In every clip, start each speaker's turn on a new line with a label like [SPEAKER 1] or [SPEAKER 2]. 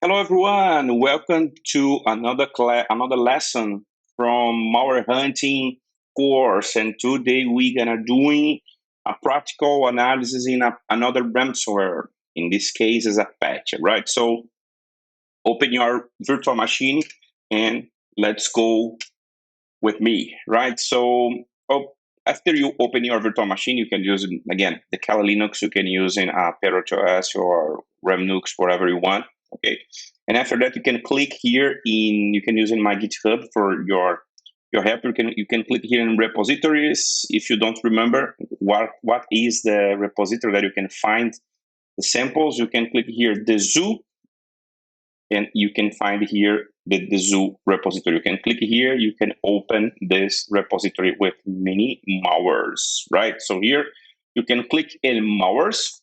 [SPEAKER 1] Hello everyone, welcome to another lesson from malware hunting course, and today we're gonna doing a practical analysis in another ransomware. In this case, is a Petya, right? So open your virtual machine and let's go with me, right? So after you open your virtual machine, you can use again the Kali Linux. You can use in PerOS or Remnux, whatever you want. Okay, and after that, you can click here in. You can use in my GitHub for your help. You can click here in repositories. If you don't remember what is the repository that you can find the samples, you can click here the zoo, and you can find here the zoo repository. You can click here, you can open this repository with many malwares, right? So here you can click in malwares,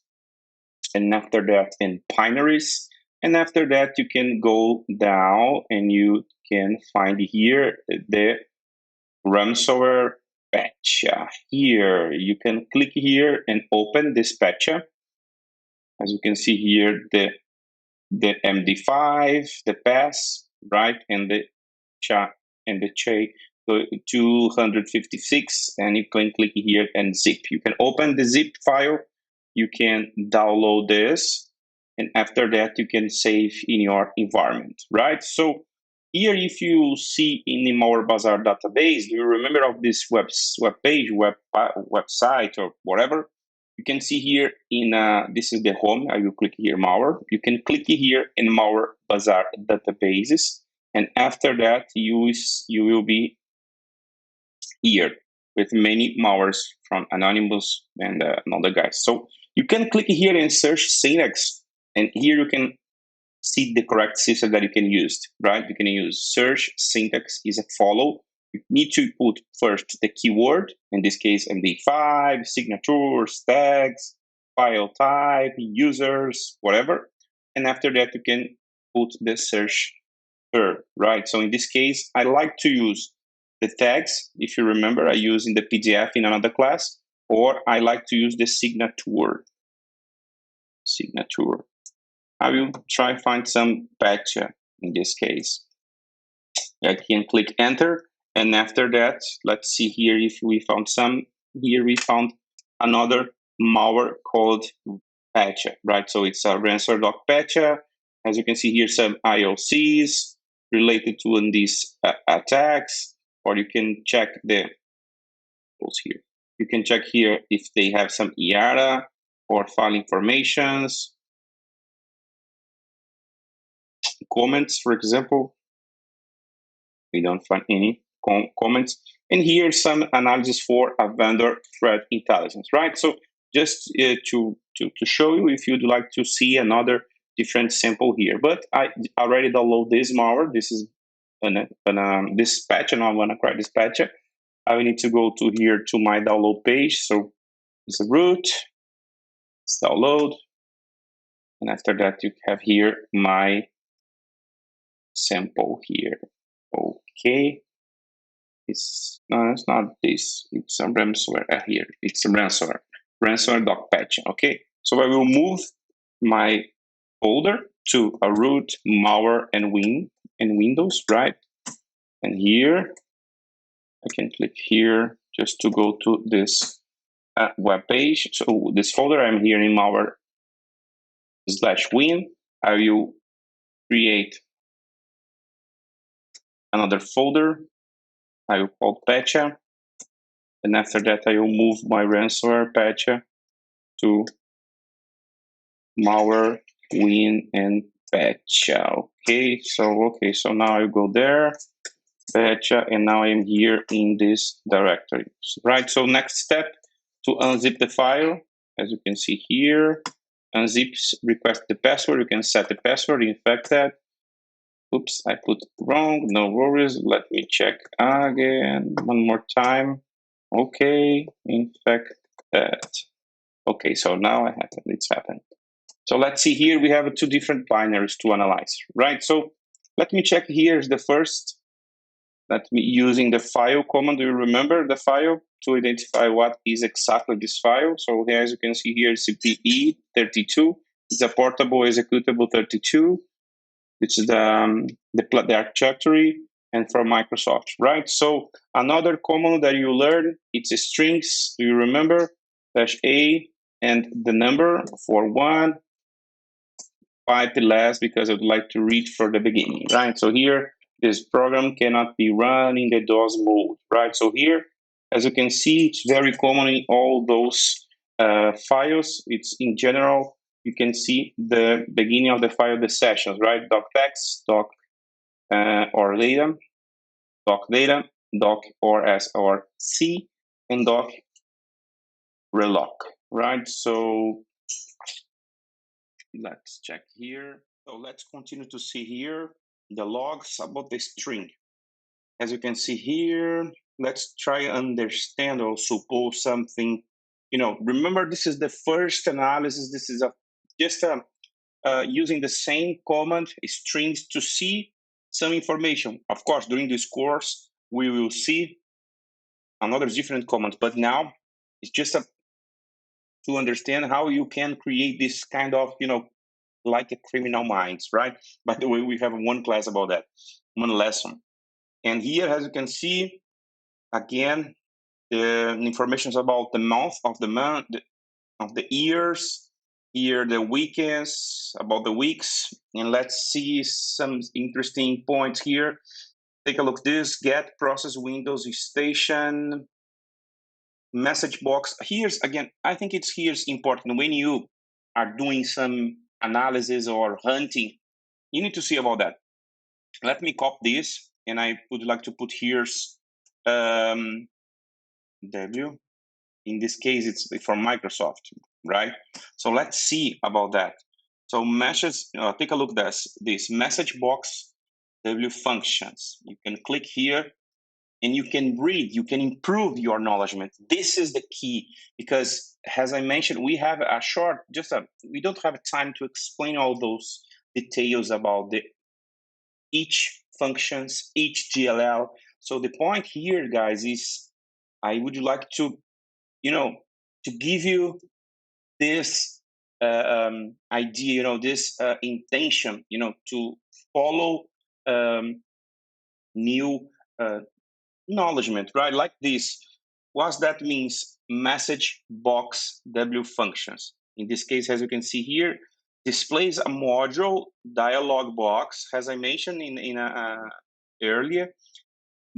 [SPEAKER 1] and after that in binaries, and after that you can go down and you can find here the ransomware Petya. Here you can click here and open this Petya. As you can see here, the MD5, the pass, right, and the cha and the che 256, and you can click here and zip. You can open the zip file, you can download this, and after that you can save in your environment, right? So here, if you see in the Malware Bazaar database, do you remember of this website or whatever? You can see here in this is the home. I will click here malware. You can click here in Malware Bazaar databases, and after that you will be here with many malwares from Anonymous and other guys. So you can click here and search syntax, and here you can see the correct system that you can use, right? You can use search syntax is a follow. You need to put first the keyword, in this case MD5, signatures, tags, file type, users, whatever. And after that, you can put the search term, right? So in this case, I like to use the tags. If you remember, I use in the PDF in another class, or I like to use the signature. I will try to find some Petya in this case. I can click enter, and after that, let's see here if we found some. Here we found another malware called Petya, right? So it's a ransomware.petya. As you can see here, some IOCs related to these attacks, or you can check the here. You can check here if they have some IATA or file informations. Comments, for example, we don't find any comments. And here's some analysis for a vendor threat intelligence, right? So just to show you, if you'd like to see another different sample here, but I already download this malware. This is this patch, and I want to create this patch. I will need to go to here to my download page. So it's a root, it's download, and after that you have here my sample here. Okay, it's not this. It's a ransomware here. It's a ransomware.patch. Okay, so I will move my folder to a root, malware, and Windows, right? And here I can click here just to go to this web page. So this folder, I'm here in malware/win. I will create another folder. I will call Petya, and after that I will move my ransomware Petya to malware, win, and Petya. Okay, so now I go there, Petya, and now I'm here in this directory. Right. So next step, to unzip the file, as you can see here, unzip, request the password. You can set the password, infect that. Oops, I put it wrong. No worries. Let me check again one more time. Okay, infect that. Okay, so now it's happened. So let's see here, we have two different binaries to analyze, right? So let me check here the first. Let me using the file command. Do you remember the file to identify what is exactly this file? So here, as you can see here, CPE32 is a portable executable 32. It's the architecture and from Microsoft, right? So another command that you learn, it's a strings. Do you remember? -a and the number for one, pipe less because I would like to read for the beginning, right? So here, this program cannot be run in the DOS mode, right? So here, as you can see, it's very common in all those files. It's in general, you can see the beginning of the file, the sessions, right? Docx, doc or data, doc data, doc or s or c, and doc reloc, right? So let's check here. So let's continue to see here the logs about the string. As you can see here, let's try understand or suppose something. Remember, this is the first analysis. This is just using the same command strings to see some information. Of course, during this course, we will see another different command, but now it's just to understand how you can create this kind of, like a criminal minds, right? By the way, we have one class about that, one lesson. And here, as you can see, again, the information is about the month of the month, of the years, here the weekends, about the weeks. And let's see some interesting points here. Take a look at this, get process Windows station, message box. Here's, again, I think here's important. When you are doing some analysis or hunting, you need to see about that. Let me copy this, and I would like to put here's W. In this case, it's from Microsoft, right? So let's see about that. So message, take a look at this message box W functions. You can click here and you can read, you can improve your acknowledgement. This is the key, because as I mentioned, we have we don't have time to explain all those details about each functions, each DLL. So the point here, guys, is I would like to, to give you this idea, this intention, to follow new acknowledgement, right? Like this. What that means, message box W functions. In this case, as you can see here, displays a module dialog box, as I mentioned earlier,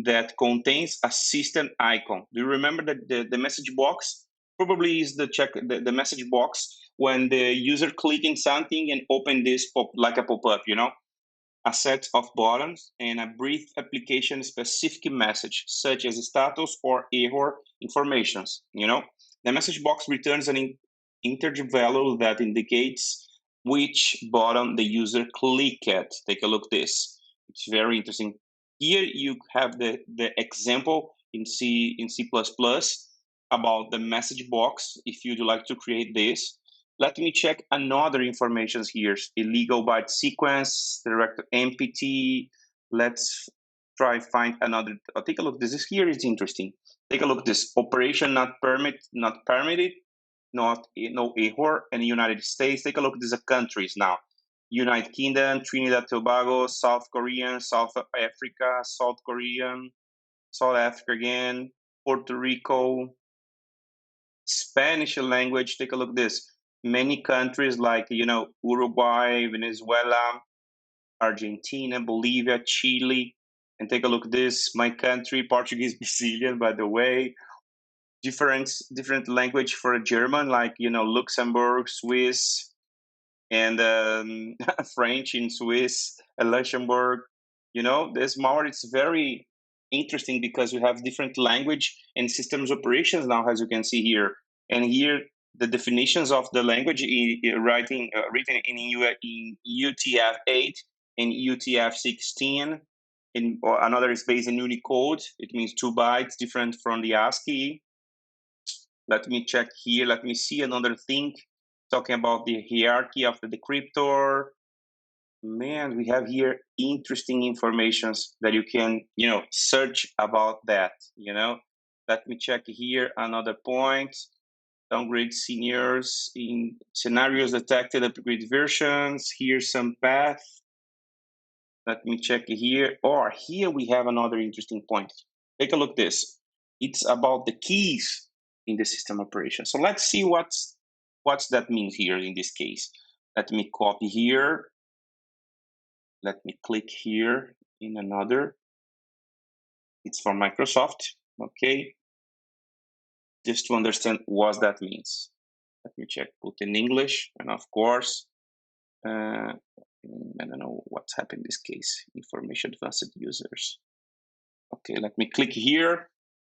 [SPEAKER 1] that contains a system icon. Do you remember that the message box probably is the message box when the user clicking something and open this like a pop-up, a set of buttons and a brief application specific message such as status or error informations. The message box returns an integer value that indicates which button the user clicked. Take a look at this. It's very interesting. Here you have the example in C about the message box if you'd like to create this. Let me check another information here. Illegal byte sequence, direct MPT. Let's try find another. Take a look. This is here is interesting. Take a look. This operation not permitted, no error in the United States. Take a look at these countries now. United Kingdom, Trinidad Tobago, South Korean, South Africa, South Korean, South Africa again, Puerto Rico, Spanish language. Take a look at this. Many countries like, Uruguay, Venezuela, Argentina, Bolivia, Chile. And take a look at this. My country, Portuguese, Brazilian, by the way. Different language for German, like, Luxembourg, Swiss, and French in Swiss, Luxembourg. This malware is very interesting because we have different language and systems operations now, as you can see here. And here, the definitions of the language written in UTF-8 and UTF-16. And another is based in Unicode. It means 2 bytes, different from the ASCII. Let me check here. Let me see another thing, talking about the hierarchy of the decryptor. Man, we have here interesting informations that you can, search about that, Let me check here another point. Downgrade seniors in scenarios detected, upgrade versions. Here's some path. Let me check here. Or here we have another interesting point. Take a look at this. It's about the keys in the system operation. So let's see what's that means here in this case. Let me copy here. Let me click here in another. It's from Microsoft. Okay. Just to understand what that means. Let me check, put in English, and of course, I don't know what's happened in this case. Information advanced users. Okay, let me click here.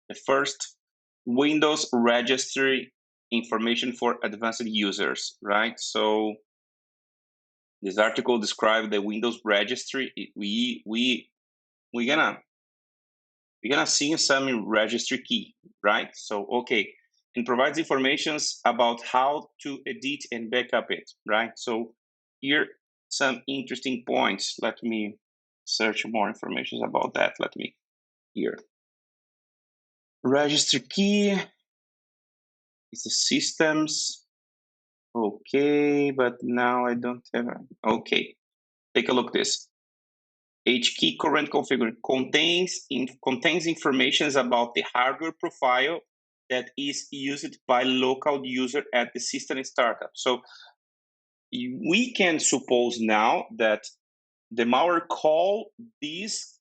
[SPEAKER 1] The first Windows registry information for advanced users, right? So this article describes the Windows registry. We're gonna see some registry key, right? So okay, and provides informations about how to edit and backup it, right? So here some interesting points. Let me search more information about that. Let me here. Registry key is the systems. Okay, but now I don't have. Okay, take a look at this. HKey current configuration contains information about the hardware profile that is used by local user at the system startup. So we can suppose now that the malware call this,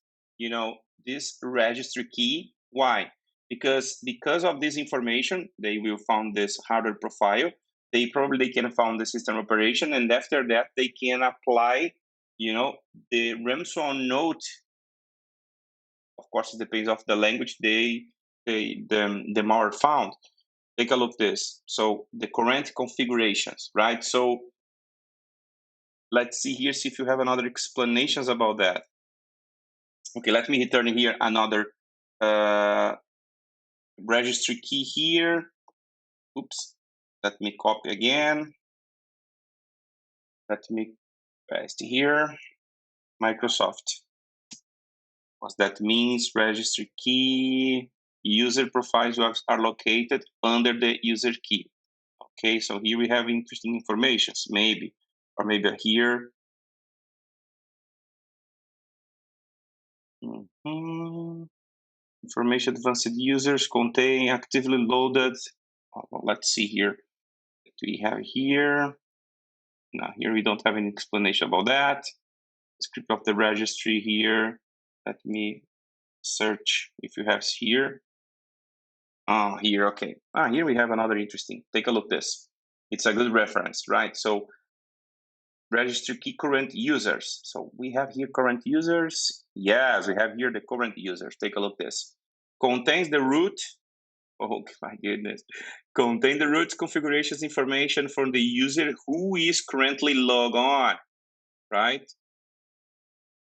[SPEAKER 1] this registry key. Why? Because of this information, they will found this hardware profile. They probably can found the system operation, and after that, they can apply, the ransomware note. Of course, it depends of the language the malware found. Take a look at this. So the current configurations, right? So let's see here, see if you have another explanations about that. Okay, let me return here another registry key here. Oops, let me copy again. Let me paste here, Microsoft. What that means, registry key, user profiles are located under the user key. Okay, so here we have interesting informations, maybe, or maybe here. Information advanced users contain actively loaded. Let's see here. What do we have here? Now here we don't have any explanation about that. Script of the registry here. Let me search if you have here. Here, okay. Here we have another interesting. Take a look at this. It's a good reference, right? So registry key current users. So we have here current users. Yes, we have here the current users. Take a look at this. Contains the root. Oh my goodness. Contain the root configurations information from the user who is currently logged on, right?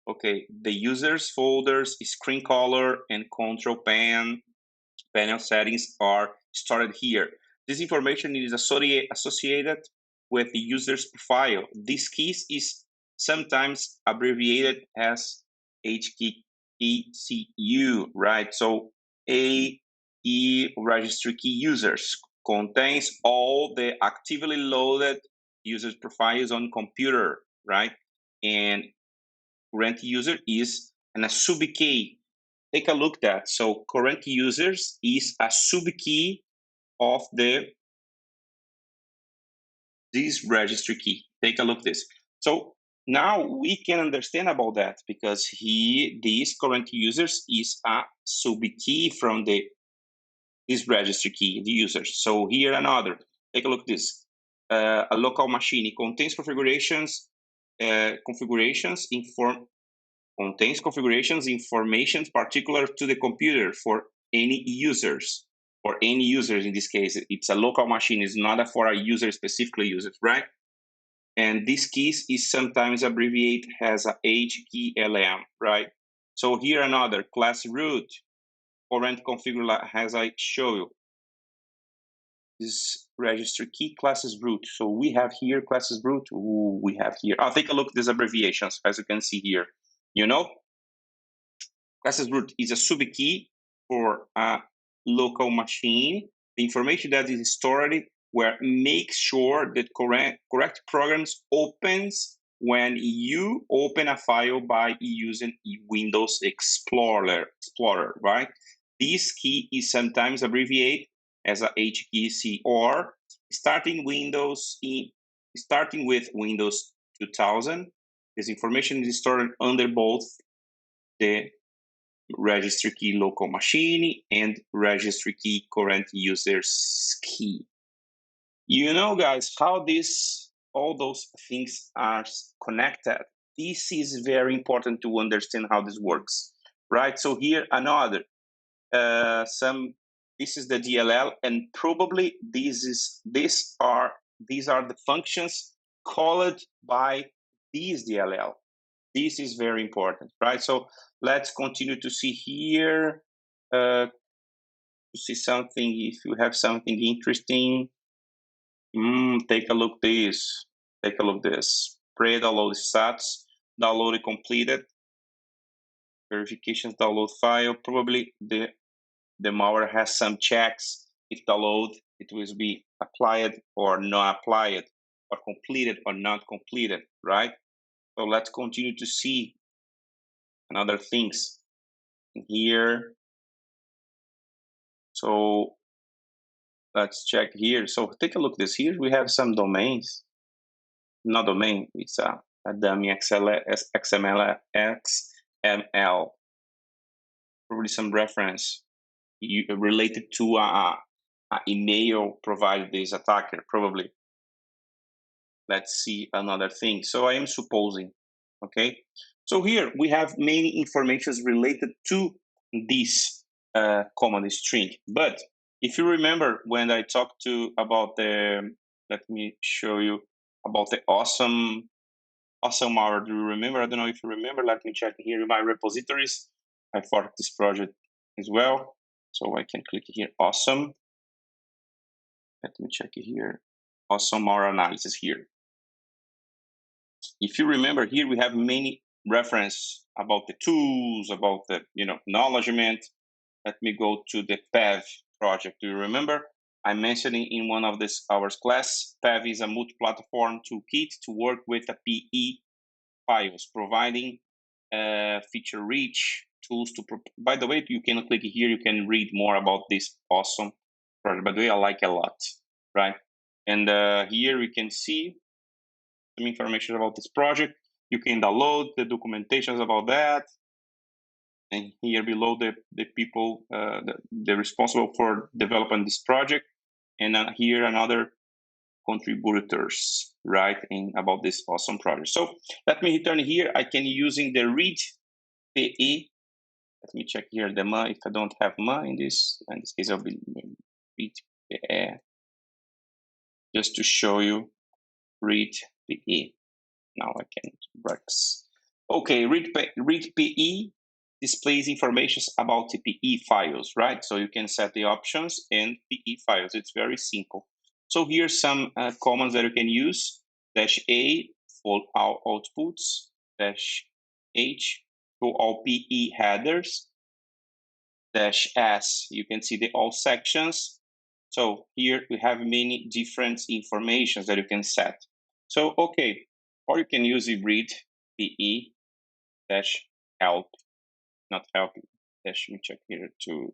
[SPEAKER 1] Okay, the users folders, screen color, and control panel settings are stored here. This information is associated with the user's profile. This key is sometimes abbreviated as HKECU, right? So AE registry key users contains all the actively loaded users profiles on computer, right? And current user is a sub key. Take a look at that. So current users is a sub key of this registry key. Take a look at this. So now we can understand about that because these current users is a sub key from this registry key, the users. So here another. Take a look at this. A local machine. It contains configurations information particular to the computer for any users, in this case. It's a local machine, it's not for a user specifically users, right? And this keys is sometimes abbreviated as a HKLM, right? So here another class root, current configure as I show you. This registry key classes root. So we have here classes root. We have here. I'll take a look at these abbreviations as you can see here. Classes root is a sub key for a local machine. The information that is stored where make sure that correct programs opens when you open a file by using Windows Explorer, right? This key is sometimes abbreviated as a HKC, or starting with Windows 2000. This information is stored under both the registry key local machine and registry key current user's key. You know, guys, how all those things are connected. This is very important to understand how this works, right? So here another this is the DLL, and probably these are the functions called by this DLL. This is very important, right? So let's continue to see here, to see something. If you have something interesting, take a look this. Take a look this. Pre-download stats, download completed, verifications download file. Probably the malware has some checks. If download, it will be applied or not applied, or completed or not completed, right? So let's continue to see another things here. So let's check here. So take a look this here. We have some domains. Not domain, it's a dummy XML. Probably some reference related to a email provided this attacker, probably. Let's see another thing. So I am supposing, okay? So here we have many informations related to this command string. But if you remember when I talked about let me show you about the awesome malware. Do you remember? I don't know if you remember. Let me check here in my repositories. I forked this project as well. So I can click here, awesome. Let me check it here. Awesome malware analysis here. If you remember here, we have many reference about the tools, about the acknowledgement. Let me go to the PEV project. Do you remember? I mentioned in one of our class, PEV is a multi-platform toolkit to work with the PE files, providing feature-rich tools to. By the way, you can click here. You can read more about this awesome project. By the way, I like it a lot, right? And here we can see some information about this project. You can download the documentations about that. And here below the people, the responsible for developing this project. And here another contributors, right, about this awesome project. So let me return here. I can using the read PE. Let me check here the ma. If I don't have ma in this case, I'll be read PE. Just to show you read PE. Now I can Rex. Okay, read PE displays information about the PE files, right? So you can set the options and PE files. It's very simple. So here's some commands that you can use. -A for all outputs. -H for all PE headers. -S, you can see the all sections. So here we have many different informations that you can set. So, okay, or you can use read PE -help, not help, dash, let me check here to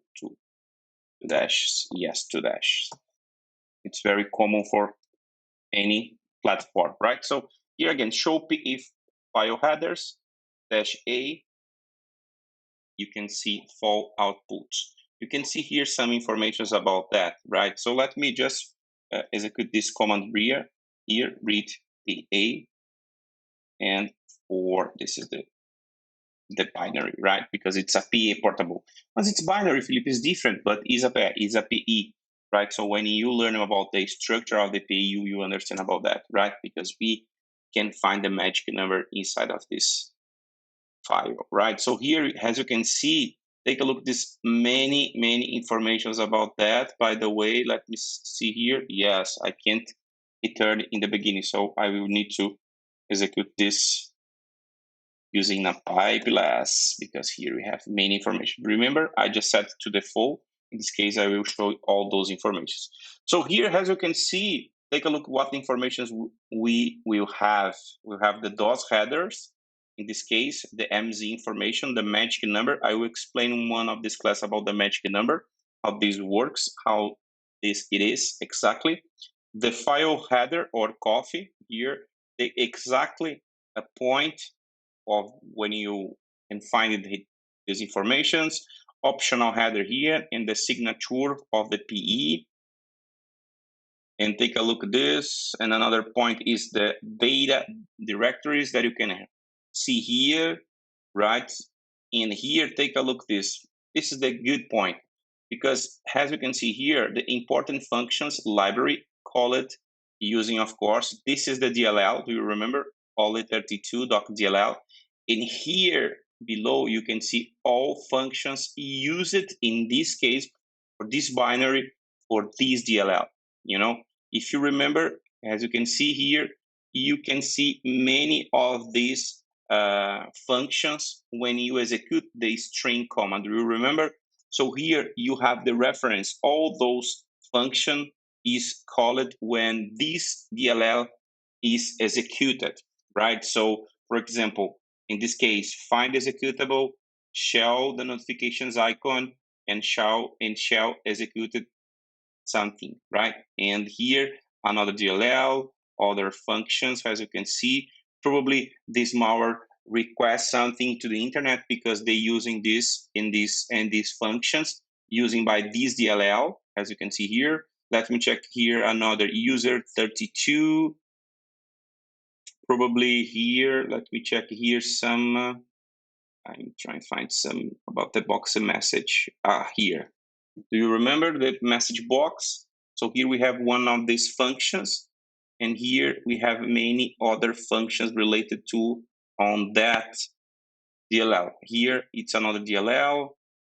[SPEAKER 1] dash, yes, to dash. It's very common for any platform, right? So here again, show PE file headers, -A, you can see file outputs. You can see here some information about that, right? So let me just execute this command here, read PA, and for this is the binary, right? Because it's a PA portable. Once it's binary, Filipi, is different, but is a PE, right? So when you learn about the structure of the PE, you understand about that, right? Because we can find the magic number inside of this file, right? So here, as you can see, take a look at this many informations about that. By the way, let me see here. Yes, I can't return in the beginning, so I will need to execute this using a pipeless, because here we have many information. Remember, I just set to default. In this case, I will show all those informations. So here, as you can see, take a look what informations we will have. We'll have the DOS headers. In this case, the MZ information, the magic number. I will explain in one of this class about the magic number, how this works, how it is exactly. The file header or coffee here, the exactly a point of when you can find these informations, optional header here, and the signature of the PE. And take a look at this. And another point is the data directories that you can see here, right? And here, take a look at this. This is the good point, because as you can see here, the important functions library, call it using, of course, this is the DLL. Do you remember? Poly32.dll. And here below, you can see all functions used in this case for this binary for this DLL. If you remember, as you can see here, you can see many of these functions when you execute the string command. Do you remember? So here you have the reference. All those function is called when this DLL is executed, right? So for example, in this case, find executable, shell the notifications icon, and shell executed something, right? And here, another DLL, other functions, as you can see. Probably this malware requests something to the internet because they're using this in these functions using by this DLL, as you can see here. Let me check here another user 32. Probably here, let me check here some, I'm trying to find some about the box message here. Do you remember the message box? So here we have one of these functions, and here we have many other functions related to on that DLL. Here it's another DLL.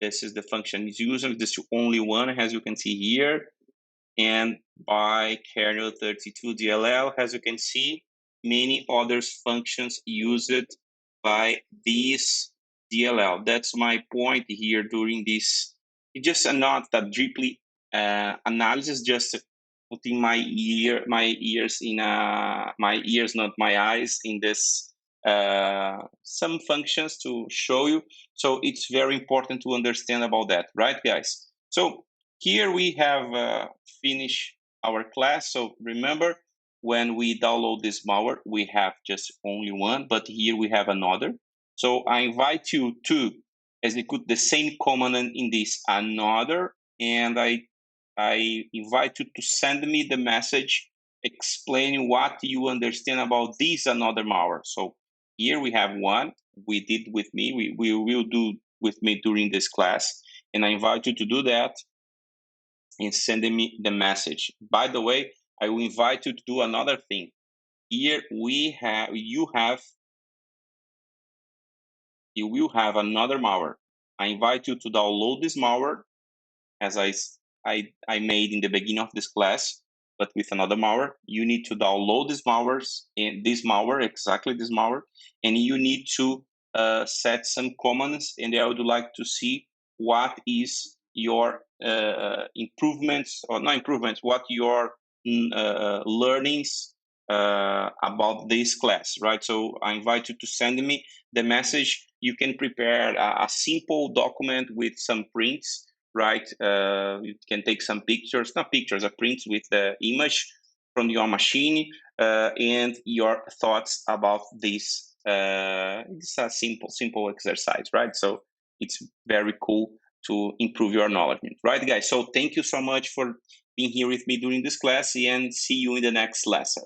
[SPEAKER 1] This is the function is using this only one, as you can see here. And by kernel 32 DLL, as you can see, many other functions used by this DLL. That's my point here during this. It's just not that deeply analysis, just putting my ears in my ears, not my eyes, in this some functions to show you. So it's very important to understand about that, right, guys? So here we have finished our class. So remember, when we download this malware, we have just only one, but here we have another. So I invite you to execute the same command in this another, and I invite you to send me the message explaining what you understand about this another malware. So here we have one. We did with me. We will do with me during this class, and I invite you to do that and sending me the message. By the way, I will invite you to do another thing. Here you will have another malware. I invite you to download this malware as I made in the beginning of this class, but with another malware. You need to download these malwares, and this malware, exactly this malware, and you need to set some commands, and I would like to see what is your improvements, or not improvements, what your learnings about this class, right? So I invite you to send me the message. You can prepare a simple document with some prints, right? You can take some pictures, not pictures, a print with the image from your machine and your thoughts about this. It's a simple exercise, right? So it's very cool to improve your knowledge, right, guys? So thank you so much for being here with me during this class, and see you in the next lesson.